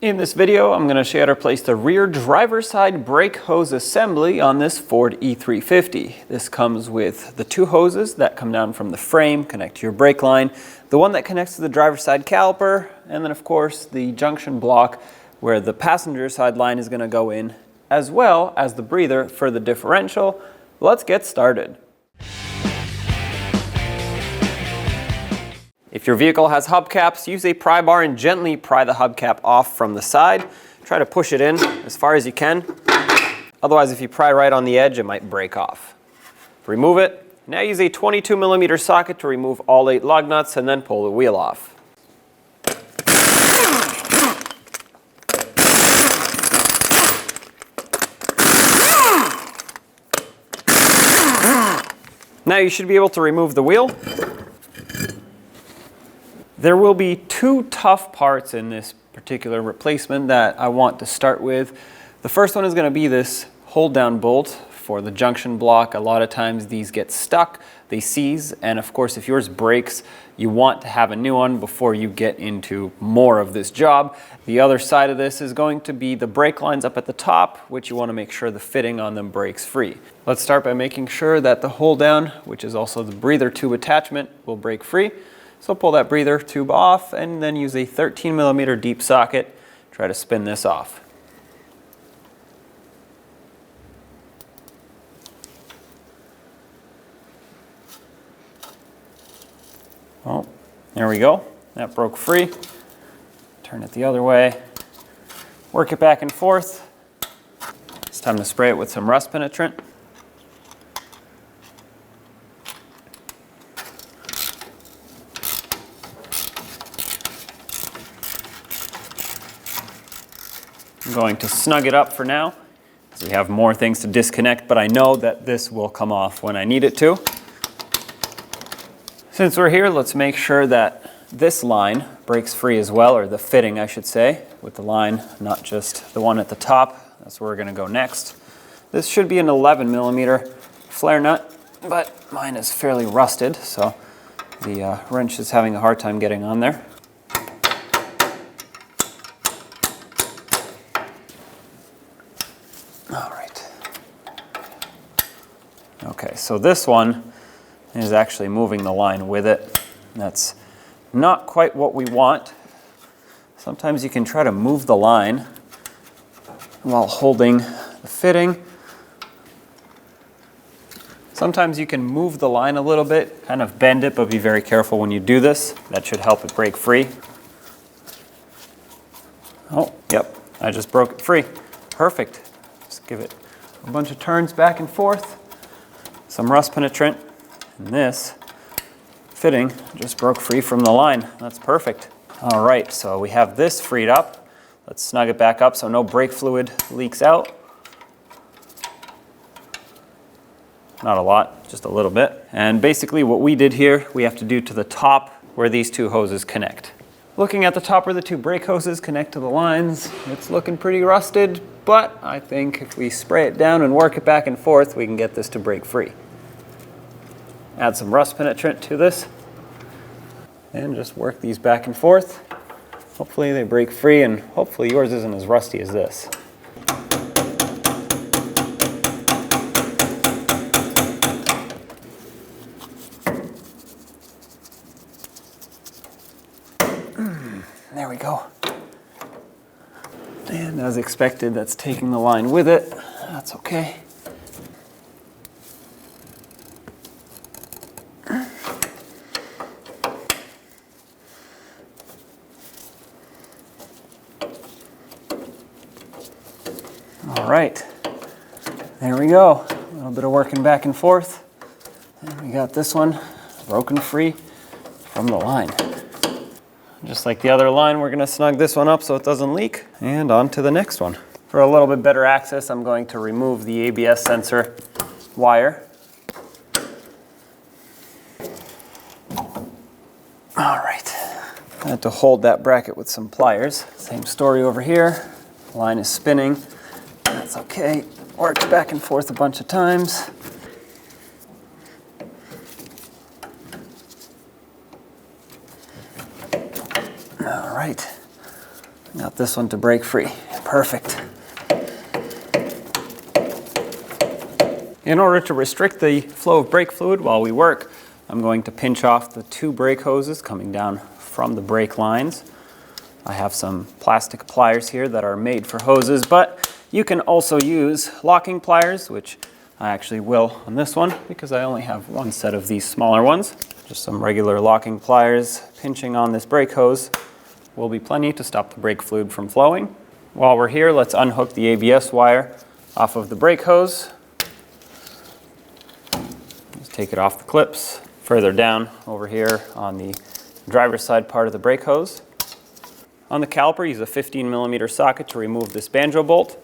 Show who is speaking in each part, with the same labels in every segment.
Speaker 1: In this video, I'm going to show you how to place the rear driver's side brake hose assembly on this Ford E-350. This comes with the two hoses that come down from the frame, connect to your brake line, the one that connects to the driver's side caliper, and then of course the junction block where the passenger side line is going to go in, as well as the breather for the differential. Let's get started. If your vehicle has hubcaps, use a pry bar and gently pry the hubcap off from the side. Try to push it in as far as you can. Otherwise, if you pry right on the edge, it might break off. Remove it. Now use a 22mm socket to remove all 8 lug nuts and then pull the wheel off. Now you should be able to remove the wheel. There will be two tough parts in this particular replacement that I want to start with. The first one is going to be this hold down bolt for the junction block. A lot of times these get stuck, they seize, and of course if yours breaks, you want to have a new one before you get into more of this job. The other side of this is going to be the brake lines up at the top, which you want to make sure the fitting on them breaks free. Let's start by making sure that the hold down, which is also the breather tube attachment, will break free. So pull that breather tube off and then use a 13mm deep socket. Try to spin this off. Oh, there we go. That broke free. Turn it the other way. Work it back and forth. It's time to spray it with some rust penetrant. I'm going to snug it up for now, because we have more things to disconnect, but I know that this will come off when I need it to. Since we're here, let's make sure that this line breaks free as well, or the fitting I should say, with the line, not just the one at the top. That's where we're going to go next. This should be an 11mm flare nut, but mine is fairly rusted, so the wrench is having a hard time getting on there. Okay, so this one is actually moving the line with it. That's not quite what we want. Sometimes you can try to move the line while holding the fitting. Sometimes you can move the line a little bit, kind of bend it, but be very careful when you do this. That should help it break free. Oh, yep, I just broke it free. Perfect. Just give it a bunch of turns back and forth. Some rust penetrant, and this fitting just broke free from the line. That's perfect. All right, so we have this freed up. Let's snug it back up so no brake fluid leaks out. Not a lot, just a little bit. And basically what we did here, we have to do to the top where these two hoses connect. Looking at the top where the two brake hoses connect to the lines, it's looking pretty rusted, but I think if we spray it down and work it back and forth, we can get this to break free. Add some rust penetrant to this, and just work these back and forth. Hopefully they break free, and hopefully yours isn't as rusty as this. There we go. And as expected, that's taking the line with it. That's okay. All right, there we go. A little bit of working back and forth. And we got this one broken free from the line. Just like the other line, we're going to snug this one up so it doesn't leak, and on to the next one. For a little bit better access, I'm going to remove the ABS sensor wire. All right, I had to hold that bracket with some pliers. Same story over here. Line is spinning. That's okay. Works back and forth a bunch of times. this one to break free. Perfect. In order to restrict the flow of brake fluid while we work, I'm going to pinch off the 2 brake hoses coming down from the brake lines. I have some plastic pliers here that are made for hoses, but you can also use locking pliers, which I actually will on this one because I only have one set of these smaller ones. Just some regular locking pliers pinching on this brake hose will be plenty to stop the brake fluid from flowing. While we're here, let's unhook the ABS wire off of the brake hose. Just take it off the clips. Further down over here on the driver's side part of the brake hose. On the caliper, use a 15mm socket to remove this banjo bolt.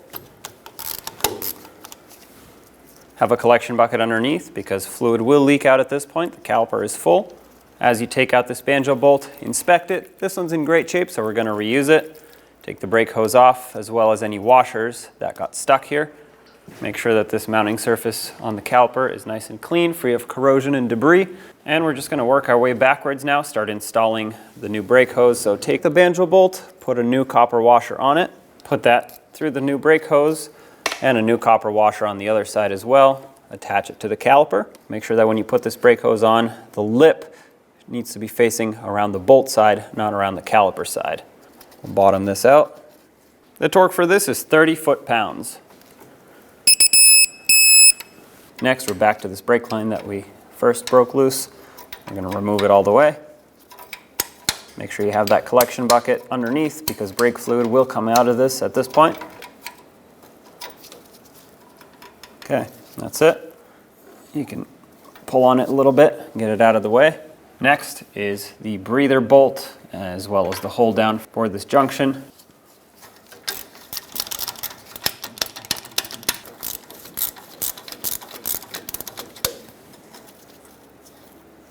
Speaker 1: Have a collection bucket underneath because fluid will leak out at this point. The caliper is full. As you take out this banjo bolt, inspect it. This one's in great shape, so we're going to reuse it. Take the brake hose off, as well as any washers that got stuck here. Make sure that this mounting surface on the caliper is nice and clean, free of corrosion and debris. And we're just going to work our way backwards now, start installing the new brake hose. So take the banjo bolt, put a new copper washer on it, put that through the new brake hose, and a new copper washer on the other side as well. Attach it to the caliper. Make sure that when you put this brake hose on, the lip needs to be facing around the bolt side, not around the caliper side. We'll bottom this out. The torque for this is 30 foot-pounds. Next, we're back to this brake line that we first broke loose. We're going to remove it all the way. Make sure you have that collection bucket underneath because brake fluid will come out of this at this point. Okay, that's it. You can pull on it a little bit, get it out of the way. Next is the breather bolt, as well as the hold down for this junction.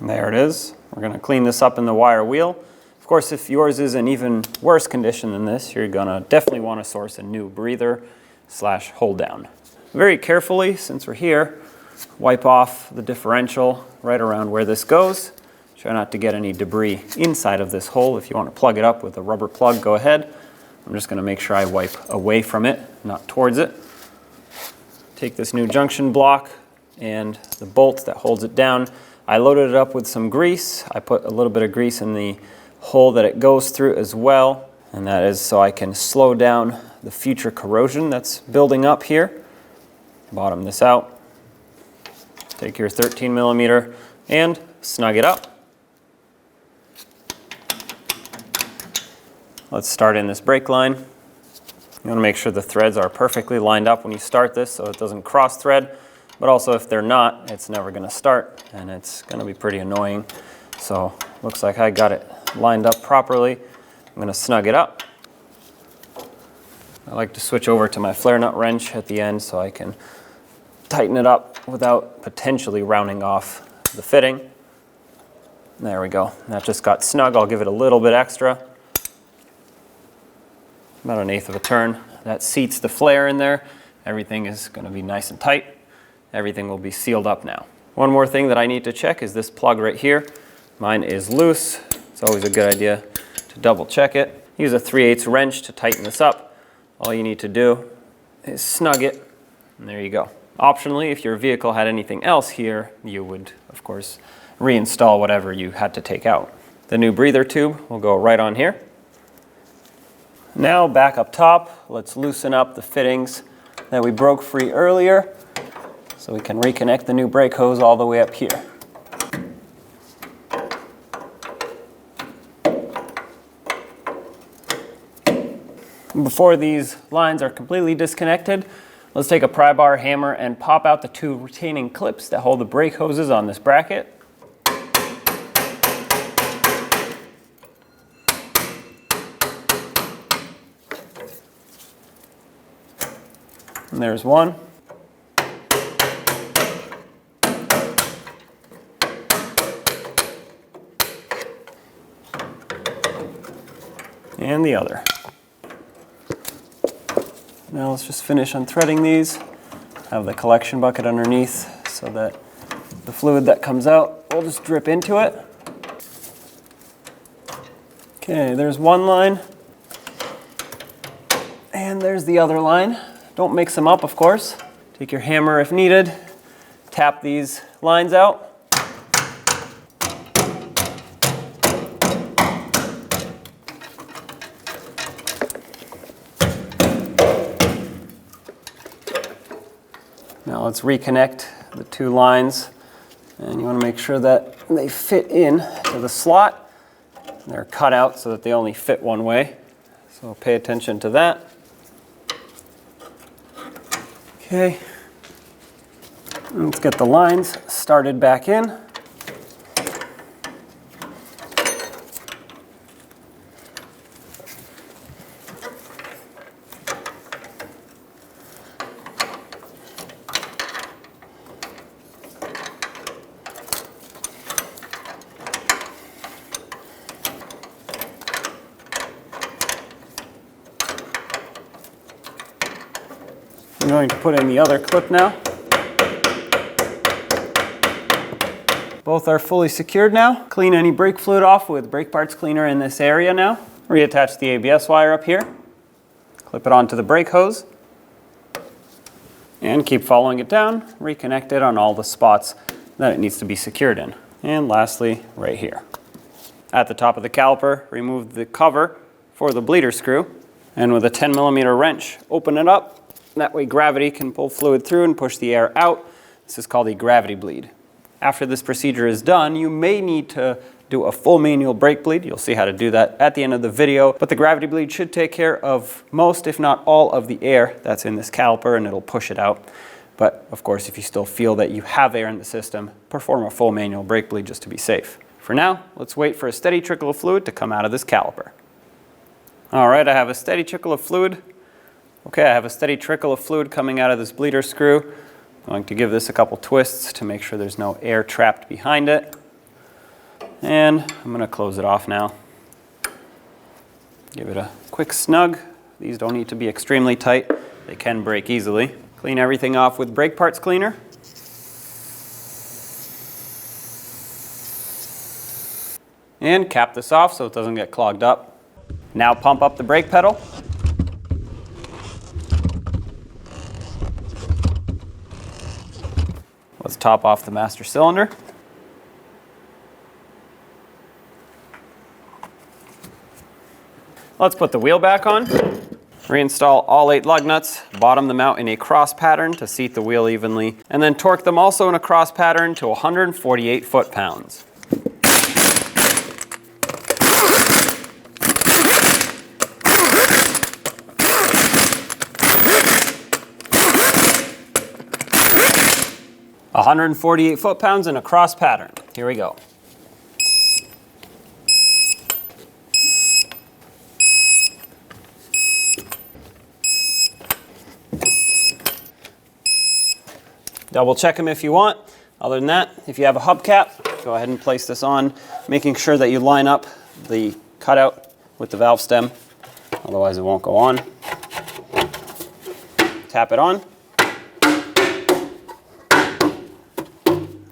Speaker 1: And there it is. We're going to clean this up in the wire wheel. Of course, if yours is in even worse condition than this, you're going to definitely want to source a new breather / hold down. Very carefully, since we're here, wipe off the differential right around where this goes. Try not to get any debris inside of this hole. If you want to plug it up with a rubber plug, go ahead. I'm just going to make sure I wipe away from it, not towards it. Take this new junction block and the bolt that holds it down. I loaded it up with some grease. I put a little bit of grease in the hole that it goes through as well, and that is so I can slow down the future corrosion that's building up here. Bottom this out. Take your 13mm and snug it up. Let's start in this brake line. You want to make sure the threads are perfectly lined up when you start this so it doesn't cross thread, but also if they're not, it's never going to start and it's going to be pretty annoying. So looks like I got it lined up properly. I'm going to snug it up. I like to switch over to my flare nut wrench at the end so I can tighten it up without potentially rounding off the fitting. There we go. That just got snug. I'll give it a little bit extra. About 1/8 of a turn. That seats the flare in there. Everything is going to be nice and tight. Everything will be sealed up now. One more thing that I need to check is this plug right here. Mine is loose. It's always a good idea to double check it. Use a 3/8 wrench to tighten this up. All you need to do is snug it, and there you go. Optionally, if your vehicle had anything else here, you would, of course, reinstall whatever you had to take out. The new breather tube will go right on here. Now back up top, let's loosen up the fittings that we broke free earlier so we can reconnect the new brake hose all the way up here. Before these lines are completely disconnected, let's take a pry bar hammer and pop out the 2 retaining clips that hold the brake hoses on this bracket. And there's one. And the other. Now let's just finish unthreading these. Have the collection bucket underneath so that the fluid that comes out will just drip into it. Okay, there's one line. And there's the other line. Don't mix them up, of course. Take your hammer if needed. Tap these lines out. Now let's reconnect the two lines, and you want to make sure that they fit in to the slot. They're cut out so that they only fit one way, so pay attention to that. Okay, let's get the lines started back in. I'm going to put in the other clip now. Both are fully secured now. Clean any brake fluid off with brake parts cleaner in this area now. Reattach the ABS wire up here. Clip it onto the brake hose. And keep following it down. Reconnect it on all the spots that it needs to be secured in. And lastly, right here. At the top of the caliper, remove the cover for the bleeder screw. And with a 10mm wrench, open it up. That way gravity can pull fluid through and push the air out. This is called a gravity bleed. After this procedure is done, you may need to do a full manual brake bleed. You'll see how to do that at the end of the video. But the gravity bleed should take care of most, if not all, of the air that's in this caliper, and it'll push it out. But of course, if you still feel that you have air in the system, perform a full manual brake bleed just to be safe. For now, let's wait for a steady trickle of fluid to come out of this caliper. All right, I have a steady trickle of fluid. Okay, I have a steady trickle of fluid coming out of this bleeder screw. I'm going to give this a couple twists to make sure there's no air trapped behind it. And I'm going to close it off now. Give it a quick snug. These don't need to be extremely tight. They can break easily. Clean everything off with brake parts cleaner. And cap this off so it doesn't get clogged up. Now pump up the brake pedal. Let's top off the master cylinder. Let's put the wheel back on. Reinstall all 8 lug nuts, bottom them out in a cross pattern to seat the wheel evenly, and then torque them also in a cross pattern to 148 foot-pounds. A 148 foot-pounds in a cross pattern. Here we go. Double check them if you want. Other than that, if you have a hubcap, go ahead and place this on, making sure that you line up the cutout with the valve stem, otherwise it won't go on. Tap it on.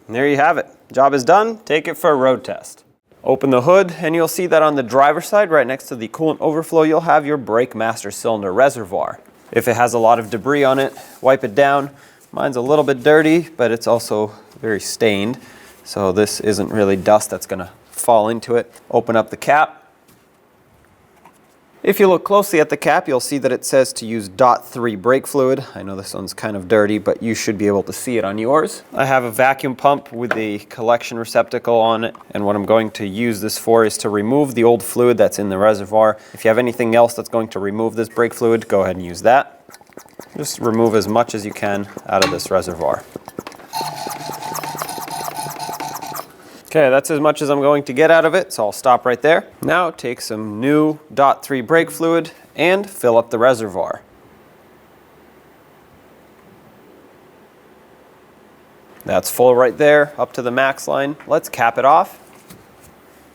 Speaker 1: And there you have it. Job is done. Take it for a road test. Open the hood and you'll see that on the driver's side, right next to the coolant overflow, you'll have your brake master cylinder reservoir. If it has a lot of debris on it, wipe it down. Mine's a little bit dirty, but it's also very stained. So this isn't really dust that's gonna fall into it. Open up the cap. If you look closely at the cap, you'll see that it says to use .3 brake fluid. I know this one's kind of dirty, but you should be able to see it on yours. I have a vacuum pump with a collection receptacle on it, and what I'm going to use this for is to remove the old fluid that's in the reservoir. If you have anything else that's going to remove this brake fluid, go ahead and use that. Just remove as much as you can out of this reservoir. Okay, that's as much as I'm going to get out of it, so I'll stop right there. Now take some new .3 brake fluid and fill up the reservoir. That's full right there, up to the max line. Let's cap it off.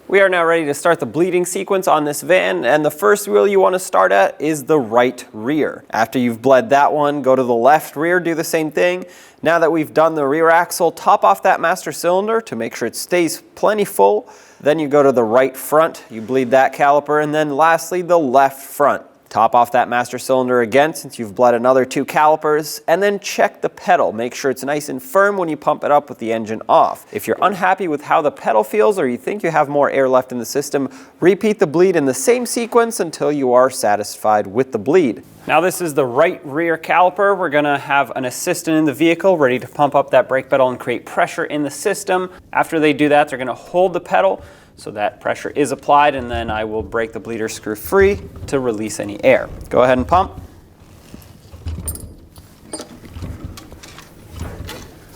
Speaker 1: We are now ready to start the bleeding sequence on this van, and the first wheel you want to start at is the right rear. After you've bled that one, go to the left rear, do the same thing. Now that we've done the rear axle, top off that master cylinder to make sure it stays plenty full. Then you go to the right front, you bleed that caliper, and then lastly the left front. Top off that master cylinder again since you've bled another 2 calipers, and then check the pedal. Make sure it's nice and firm when you pump it up with the engine off. If you're unhappy with how the pedal feels or you think you have more air left in the system, repeat the bleed in the same sequence until you are satisfied with the bleed. Now this is the right rear caliper. We're gonna have an assistant in the vehicle ready to pump up that brake pedal and create pressure in the system. After they do that, they're gonna hold the pedal so that pressure is applied, and then I will break the bleeder screw free to release any air. Go ahead and pump.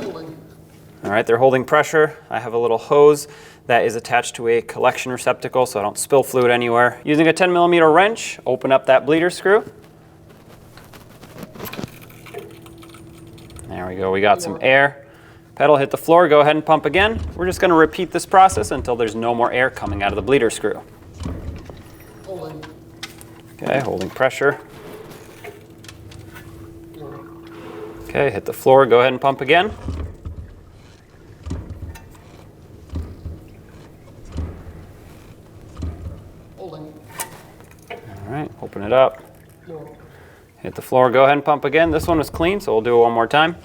Speaker 1: All right, they're holding pressure. I have a little hose that is attached to a collection receptacle so I don't spill fluid anywhere. Using a 10mm wrench, open up that bleeder screw. There we go, we got some air. Pedal hit the floor, go ahead and pump again. We're just gonna repeat this process until there's no more air coming out of the bleeder screw. Okay, holding pressure. Okay, hit the floor, go ahead and pump again. All right, open it up. Hit the floor, go ahead and pump again. This one was clean, so we'll do it one more time.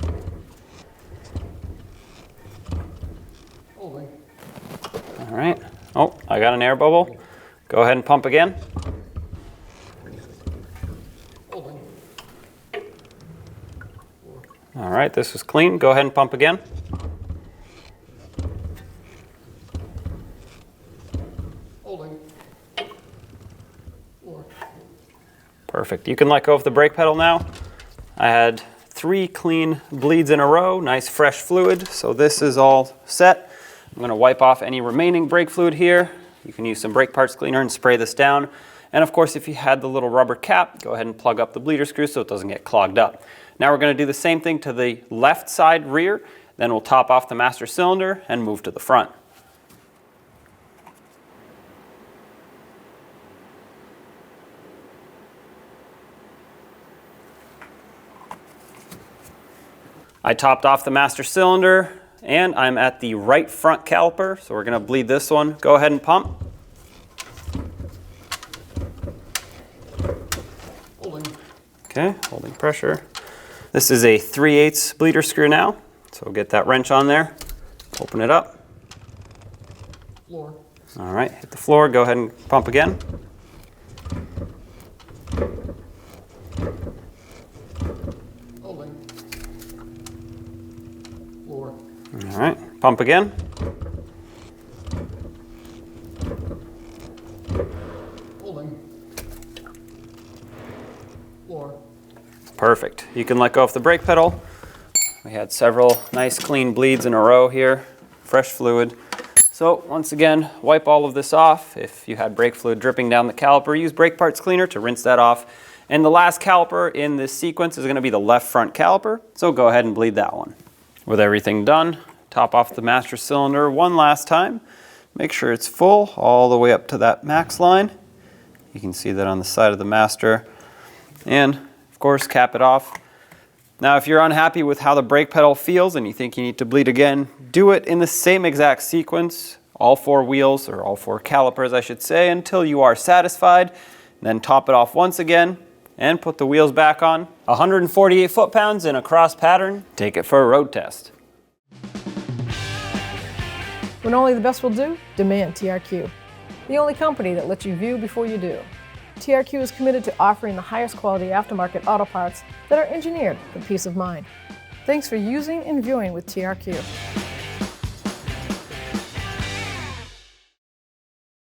Speaker 1: All right. Oh, I got an air bubble. Go ahead and pump again. All right, this is clean. Go ahead and pump again. Perfect. You can let go of the brake pedal now. I had 3 clean bleeds in a row, nice fresh fluid, so this is all set. I'm going to wipe off any remaining brake fluid here. You can use some brake parts cleaner and spray this down. And of course, if you had the little rubber cap, go ahead and plug up the bleeder screw so it doesn't get clogged up. Now we're going to do the same thing to the left side rear, then we'll top off the master cylinder and move to the front. I topped off the master cylinder, and I'm at the right front caliper, so we're going to bleed this one. Go ahead and pump. Okay, holding pressure. This is a 3/8 bleeder screw now, so we'll get that wrench on there. Open it up. All right, hit the floor. Go ahead and pump again. All right, pump again. Perfect. You can let go of the brake pedal. We had several nice clean bleeds in a row here, fresh fluid. So once again, wipe all of this off. If you had brake fluid dripping down the caliper, use brake parts cleaner to rinse that off. And the last caliper in this sequence is going to be the left front caliper, so go ahead and bleed that one. With everything done, top off the master cylinder one last time. Make sure it's full all the way up to that max line. You can see that on the side of the master. And of course, cap it off. Now, if you're unhappy with how the brake pedal feels and you think you need to bleed again, do it in the same exact sequence, all 4 wheels, or all 4 calipers, I should say, until you are satisfied. Then top it off once again and put the wheels back on. 148 foot-pounds in a cross pattern. Take it for a road test.
Speaker 2: When only the best will do, demand TRQ. The only company that lets you view before you do. TRQ is committed to offering the highest quality aftermarket auto parts that are engineered for peace of mind. Thanks for using and viewing with TRQ.